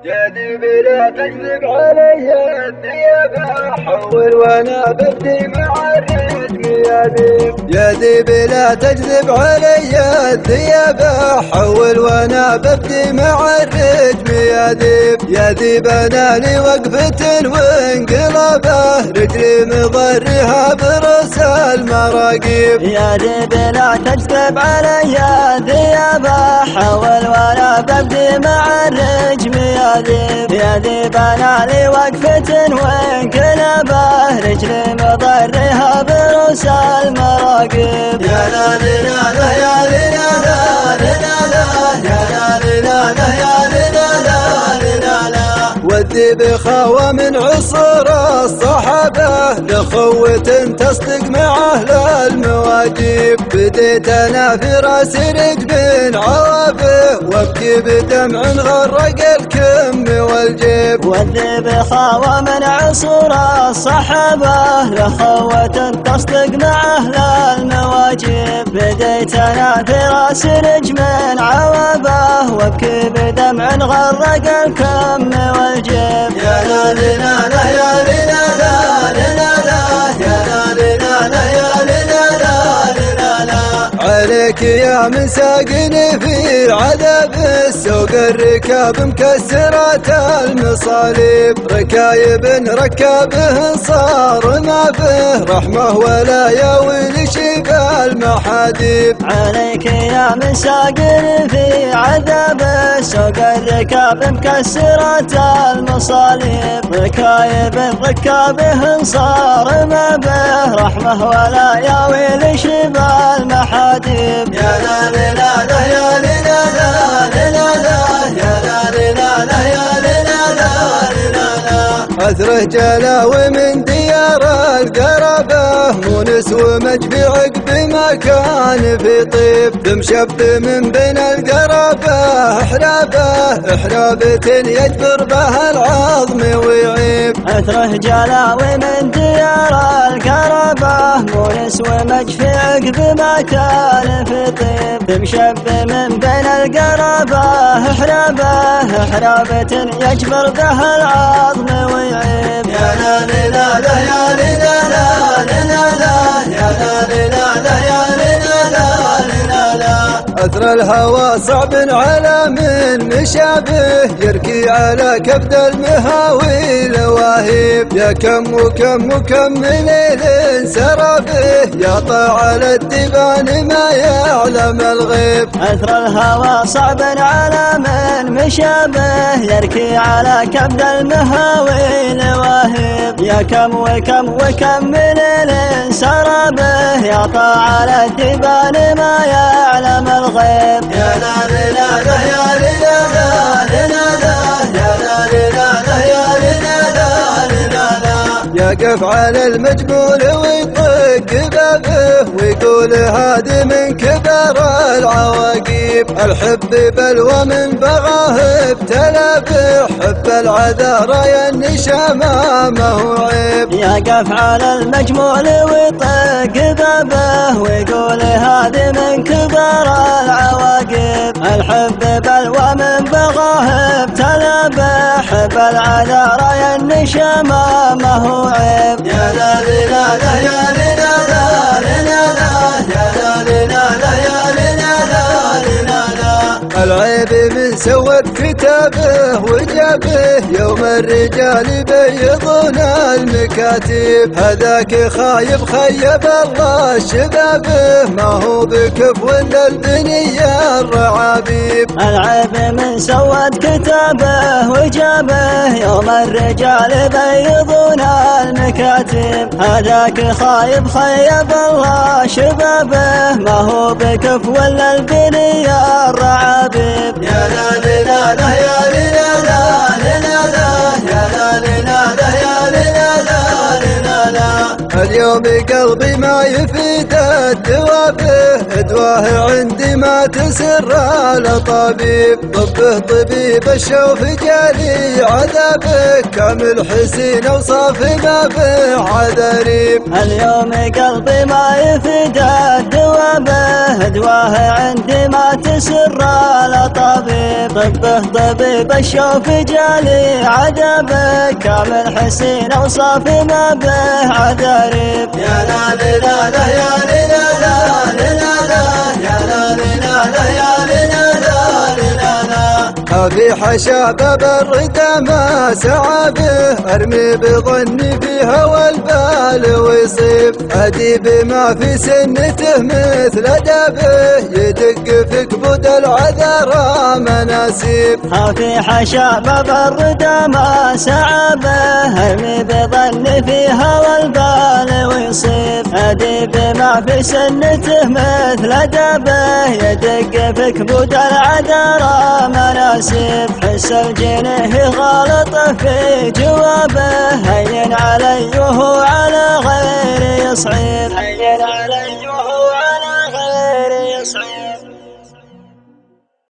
يا ذيبي لا تكذب علي الثياب احول وانا بدي مع الرجم يا ذيب. يا ذيبي لا تكذب علي الثياب احول وانا بدي مع الرجم يا ذيب. يا ذيب انا لي وقفة وانقلبه رجلي مضرها برأس المراقيب. يا ذيب لا تكذب علي الثياب احول وانا بدي مع الرجم يا ذيب. يا ذيب انا لي وقفة وانقلبه رجلي مضرها برؤوس المراقيب. يا لا لا لا يا لا لا لا لا يا لا لا لا يا لا لا لا. والذيب خاوى من عصور الصحابة لخوة تصدق مع أهل المواجيب. بديت أنا في راس ركب عوافه وابكي بدمع غرق الكم والجيب. والذيب خاوى من عصور الصحابة لخوة تصدق مع أهل المواجيب. بديت أنا في راس رجم عوافه وابكي بدمع غرق الكم والجيب. يا لا لا لا يا لا لا لا لا يا لا لا لا يا لا لا. عليك يا من ساقني في عذاب السوق الركاب مكسرات المصاليب. ركايب ركابه صار ما فيه رحمه ولا يا ويل شيب المحاديب. عليك يا من ساقني في عذاب السوق الركاب مكسرات المصاليب. ركايب ركابه صار ما به رحمه ولا يا ويل شيب المحاديب. يا لا لا لا يا لا لا لا لا يا لا لا لا يا لا لا لا. أثره جلاوي من ديار القرابة مونس ومجبي عقب ما كان في طيب. بمشب من بين القرابة احرابة يجبر بها العظم ويعيب. أثره جلاوي من ديار القرابة مونس ومجفي عقب ما كان في طيب. بمشب من بين القرابة احرابة يجبر بها العظم ويعيب. يا لا لا لا يا لا لا لا لا يا لا لا لا يا لا لا. أثر الهوى صعب على من مشابه يركي على كبد المهاوي لواهيب. يا كم وكم من ليل سرى به يطع على الديوان ما يعلم الغيب. أثر الهوى صعب على من مشابه يركي على كبد المهاوي لواهيب. يا كم وكم من ليل سرى به يطع على الديوان ما يعلم الغيب. يا لا لا لا يا لا لا لا لا يا لا لا يا لا لا. يقف على المجبول ويطق بابه ويقول هادي من كبر العواقب. الحب بلوى من بغاه ابتلى به حب العذارى يا النشامة ما هو عيب. يقف على المجمول ويطق بابه ويقول هذه من كبر العواقب. الحب بلوى من بغاه ابتلى به حب العذارى يا النشامة ما هو عيب. يا لا لا لا يا لا لا لا لا يا لا لا يا لا لا. العيب من سود كتابه وجابه يوم الرجال يبيضون المكاتب. هذاك خايب خيب الله شبابه ما هو بكف ولا البنية الرعابيب. العيب من سود كتابه وجابه يوم الرجال يبيضون المكاتب. هذاك خايب خيب الله شبابه ما هو بكف ولا البنية الرعابيب. يا لا لا لا يا لا لا لا لا يا لا لا لا يا لا لا لا. اليوم قلبي ما يفيد الدوا به، ادواه عندي ما تسر على طبيب. طبه طبيب الشوف جالي عذابه، كامل حسين اوصاف ما به عذريب. اليوم قلبي ما يفيد الدوا به، ادواه عندي ما تسر على طبيب. طبه طبيب الشوف جالي عذابه، كامل حسين اوصاف ما به عذريب. يا لا لا لا يا لا لا لا لا يا لا لا لا يا لا لا لا. في حشا باب الردى ما سعى به، ارمي بظني في هوى البال ويصيب. اديب ما في سنته مثل دابه، يدق في كبد العذارى مناسيب. في حشا باب الردى ما سعى به، ارمي بظني في هوى البال ويصيب. اديب ما في سنته مثل دابه، يدق في كبد العذارى مناسيب. حس الجنيه غالط في جوابه، هين علي وهو على غيري يصعب. هين علي